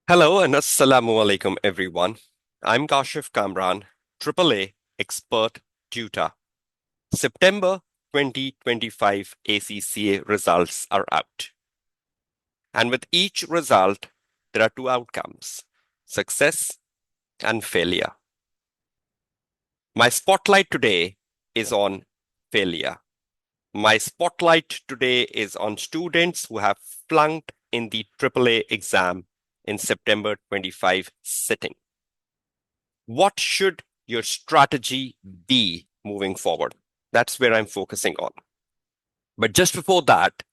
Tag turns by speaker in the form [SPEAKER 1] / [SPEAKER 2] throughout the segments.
[SPEAKER 1] Hello and assalamu alaikum everyone. I'm Kashif Kamran, AAA expert tutor. September 2025 ACCA results are out. And with each result, there are two outcomes, success and failure. My spotlight today is on failure. My spotlight today is on students who have flunked in the AAA exam in September 25 sitting. What should your strategy be moving forward? That's where I'm focusing on. But just before that,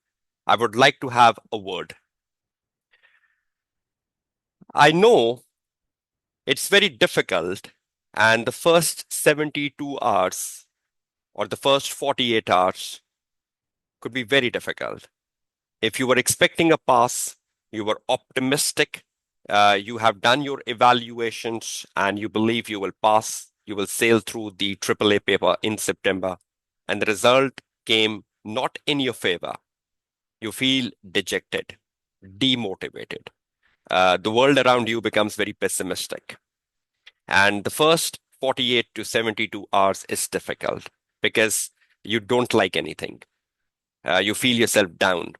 [SPEAKER 1] I would like to have a word. I know it's very difficult, and the first 72 hours or the first 48 hours could be very difficult. If you were expecting a pass, you were optimistic, you have done your evaluations, and you believe you will pass, you will sail through the AAA paper in September, and the result came not in your favor. You feel dejected, demotivated. The world around you becomes very pessimistic. And the first 48 to 72 hours is difficult because you don't like anything. You feel yourself down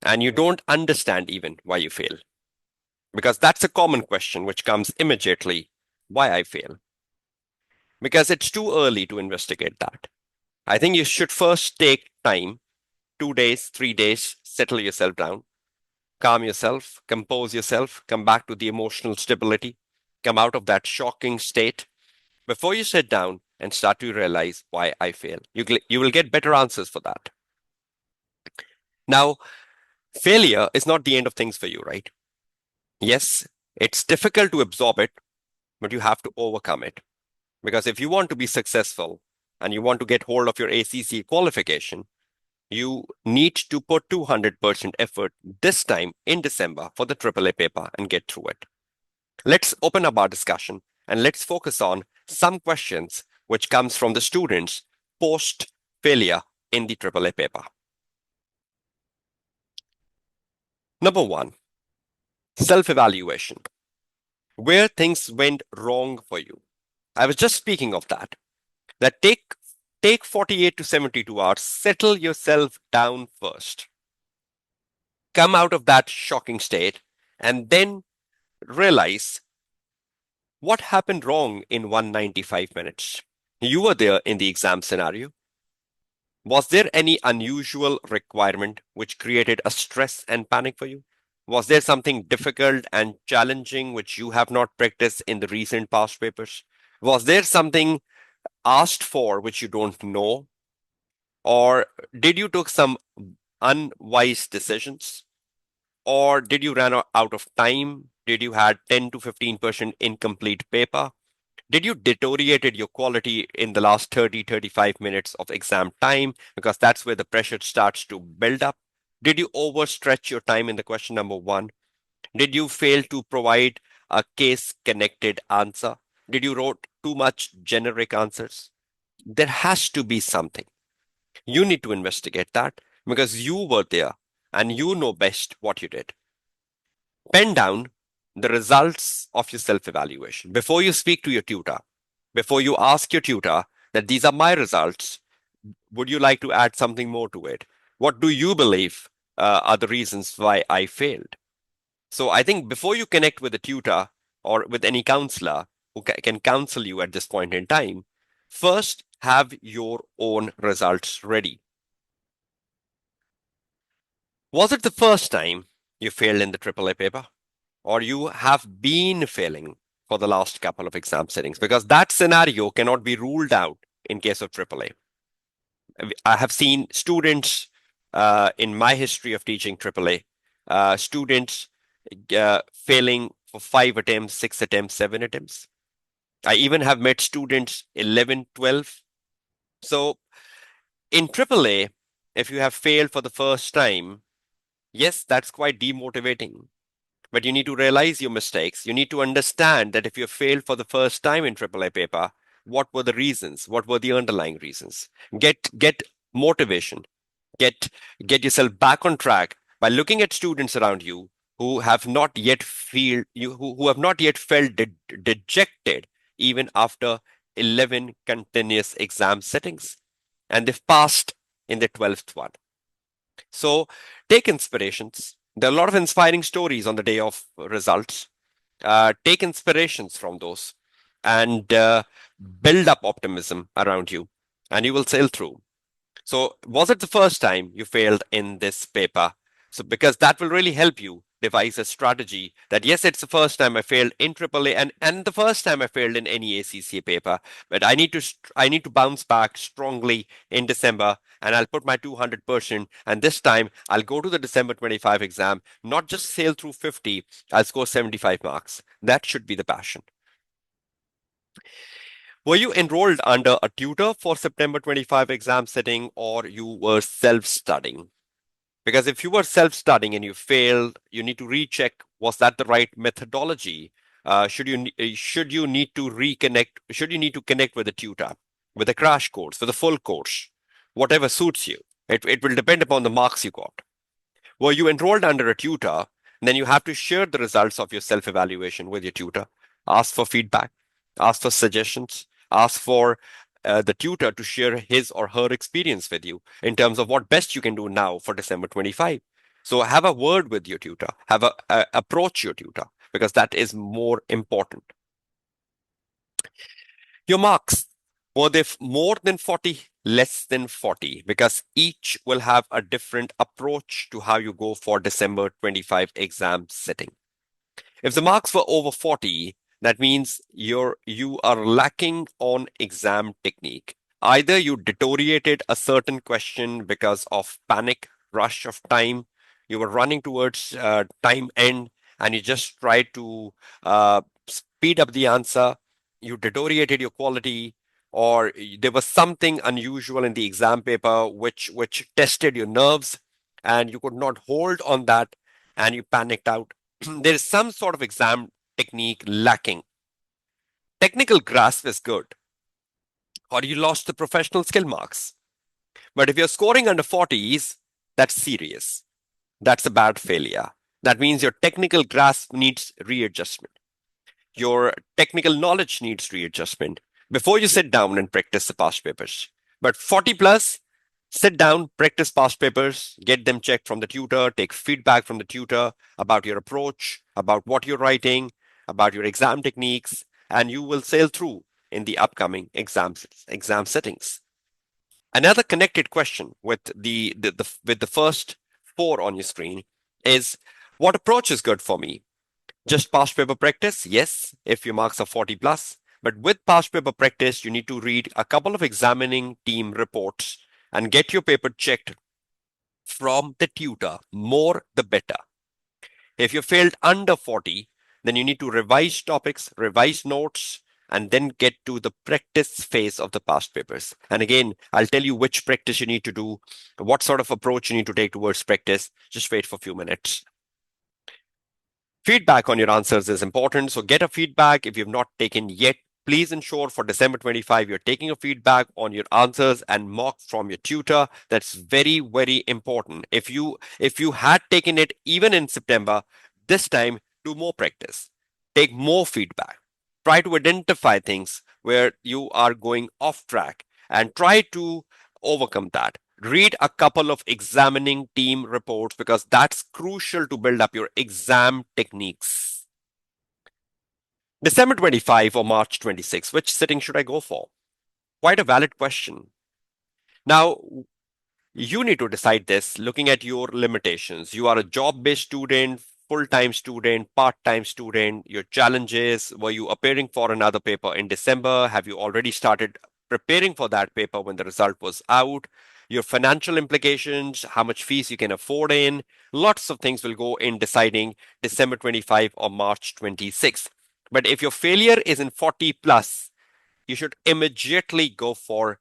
[SPEAKER 1] and you don't understand even why you fail. Because that's a common question which comes immediately, why I fail. Because it's too early to investigate that. I think you should first take time, 2 days, 3 days, settle yourself down, calm yourself, compose yourself, come back to the emotional stability, come out of that shocking state before you sit down and start to realize why I fail. You will get better answers for that. Now, failure is not the end of things for you, right? Yes, it's difficult to absorb it, but you have to overcome it. Because if you want to be successful and you want to get hold of your ACC qualification, you need to put 200% effort this time in December for the AAA paper and get through it. Let's open up our discussion and let's focus on some questions which comes from the students post failure in the AAA paper. Number one, self-evaluation. Where things went wrong for you. I was just speaking of that. That take 48 to 72 hours, settle yourself down first. Come out of that shocking state and then realize what happened wrong in 195 minutes. You were there in the exam scenario. Was there any unusual requirement which created a stress and panic for you? Was there something difficult and challenging which you have not practiced in the recent past papers? Was there something asked for which you don't know? Or did you took some unwise decisions? Or did you run out of time? Did you had 10 to 15% incomplete paper? Did you deteriorated your quality in the last 30, 35 minutes of exam time? Because that's where the pressure starts to build up. Did you overstretch your time in the question number one? Did you fail to provide a case connected answer? Did you wrote too much generic answers? There has to be something. You need to investigate that because you were there and you know best what you did. Pen down the results of your self evaluation before you speak to your tutor, before you ask your tutor that these are my results. Would you like to add something more to it? What do you believe are the reasons why I failed? So I think before you connect with a tutor or with any counselor who can counsel you at this point in time, first have your own results ready. Was it the first time you failed in the AAA paper? Or you have been failing for the last couple of exam settings? Because that scenario cannot be ruled out in case of AAA. I have seen students in my history of teaching AAA, students failing for 5 attempts, 6 attempts, 7 attempts. I even have met students 11, 12. So in AAA, if you have failed for the first time, yes, that's quite demotivating. But you need to realize your mistakes. You need to understand that if you failed for the first time in AAA paper, what were the reasons? What were the underlying reasons? Get motivation. Get yourself back on track by looking at students around you who have not yet feel you who have not yet felt dejected even after 11 continuous exam sittings, and they've passed in the 12th one. So take inspirations. There are a lot of inspiring stories on the day of results. Take inspirations from those and build up optimism around you, and you will sail through. So, was it the first time you failed in this paper? So, because that will really help you devise a strategy that yes, it's the first time I failed in AAA and the first time I failed in any ACCA paper, but I need to bounce back strongly in December and I'll put my 200%. And this time I'll go to the December 25 exam, not just sail through 50, I'll score 75 marks. That should be the passion. Were you enrolled under a tutor for September 25 exam setting or you were self-studying? Because if you were self-studying and you failed, you need to recheck, was that the right methodology? Should you need to reconnect? Should you need to connect with a tutor, with a crash course, with a full course, whatever suits you? It will depend upon the marks you got. Were you enrolled under a tutor? Then you have to share the results of your self-evaluation with your tutor. Ask for feedback, ask for suggestions, ask for the tutor to share his or her experience with you in terms of what best you can do now for December 25. So have a word with your tutor, have a approach your tutor because that is more important. Your marks, were they more than 40, less than 40? Because each will have a different approach to how you go for December 25 exam sitting. If the marks were over 40, that means you are lacking on exam technique. Either you deteriorated a certain question because of panic, rush of time, you were running towards time end, and you just tried to speed up the answer, you deteriorated your quality, or there was something unusual in the exam paper which tested your nerves, and you could not hold on that, and you panicked out. There is some sort of exam technique lacking. Technical grasp is good, or you lost the professional skill marks. But if you're scoring under 40s, that's serious. That's a bad failure. That means your technical grasp needs readjustment. Your technical knowledge needs readjustment before you sit down and practice the past papers. But 40 plus, sit down, practice past papers, get them checked from the tutor, take feedback from the tutor about your approach, about what you're writing, about your exam techniques, and you will sail through in the upcoming exam settings. Another connected question with with the first four on your screen is what approach is good for me? Just past paper practice? Yes, if your marks are 40 plus. But with past paper practice, you need to read a couple of examining team reports and get your paper checked from the tutor. More the better. If you failed under 40, then you need to revise topics, revise notes, and then get to the practice phase of the past papers. And again, I'll tell you which practice you need to do, what sort of approach you need to take towards practice. Just wait for a few minutes. Feedback on your answers is important. So get a feedback if you've not taken yet. Please ensure for December 25, you're taking a feedback on your answers and mock from your tutor. That's very, very important. If you had taken it even in September, this time do more practice. Take more feedback. Try to identify things where you are going off track and try to overcome that. Read a couple of examining team reports because that's crucial to build up your exam techniques. December 25 or March 26, which sitting should I go for? Quite a valid question. Now, you need to decide this looking at your limitations. You are a job-based student, full-time student, part-time student, your challenges. Were you appearing for another paper in December? Have you already started preparing for that paper when the result was out? Your financial implications, how much fees you can afford in. Lots of things will go in deciding December 25 or March 26. But if your failure is in 40 plus, you should immediately go for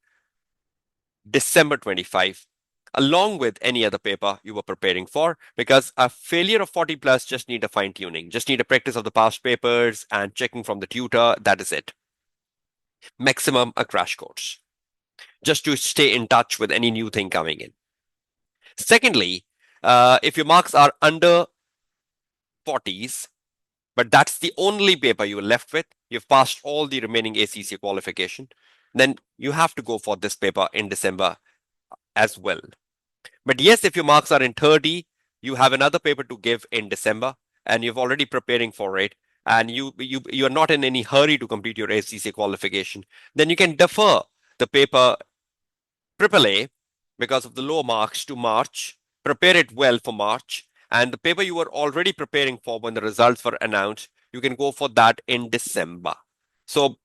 [SPEAKER 1] December 25 along with any other paper you were preparing for, because a failure of 40 plus just need a fine tuning, just need a practice of the past papers and checking from the tutor. That is it. Maximum a crash course, just to stay in touch with any new thing coming in. Secondly, if your marks are under 40s, but that's the only paper you're left with. You've passed all the remaining ACC qualification. Then you have to go for this paper in December as well. But yes, if your marks are in 30, you have another paper to give in December, and you're already preparing for it, and you are not in any hurry to complete your ACC qualification, then you can defer the paper AAA because of the low marks to March. Prepare it well for March, and the paper you were already preparing for when the results were announced, you can go for that in December. So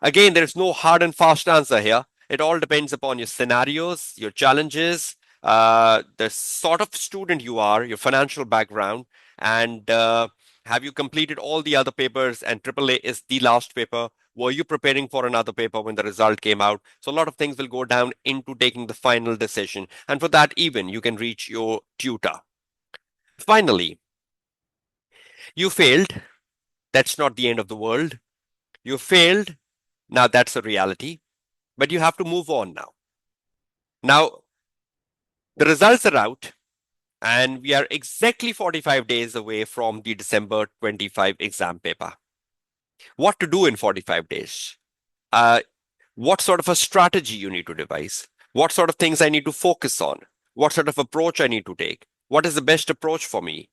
[SPEAKER 1] again, there is no hard and fast answer here. It all depends upon your scenarios, your challenges, the sort of student you are, your financial background, and have you completed all the other papers and AAA is the last paper? Were you preparing for another paper when the result came out? So a lot of things will go down into taking the final decision. And for that, even you can reach your tutor. Finally, you failed. That's not the end of the world. You failed. Now that's a reality, but you have to move on now. Now, the results are out, and we are exactly 45 days away from the December 25 exam paper. What to do in 45 days? Uh, what sort of a strategy you need to devise? What sort of things I need to focus on? What sort of approach I need to take? What is the best approach for me?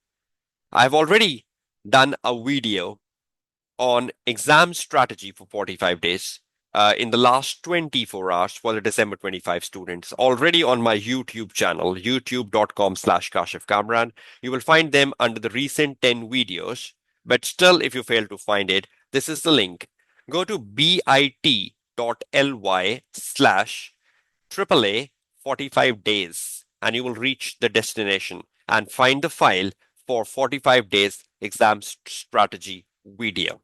[SPEAKER 1] I've already done a video on exam strategy for 45 days in the last 24 hours for the December 25 students already on my YouTube channel, youtube.com/Kashif Kamran. You will find them under the recent 10 videos. But still, if you fail to find it, this is the link. Go to bit.ly/AAA 45 days and you will reach the destination and find the file for 45 days exam strategy video.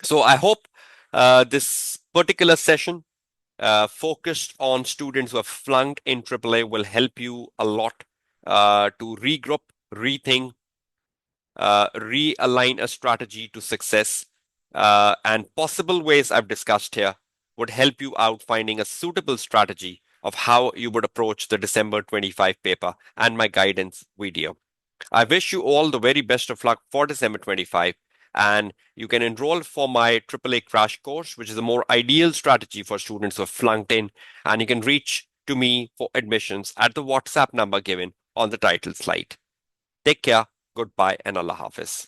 [SPEAKER 1] So I hope this particular session focused on students who have flunked in AAA will help you a lot to regroup, rethink, realign a strategy to success, and possible ways I've discussed here would help you out finding a suitable strategy of how you would approach the December 25 paper and my guidance video. I wish you all the very best of luck for December 25, and you can enroll for my AAA crash course, which is a more ideal strategy for students who have flunked in, and you can reach to me for admissions at the WhatsApp number given on the title slide. Take care, goodbye, and Allah Hafiz.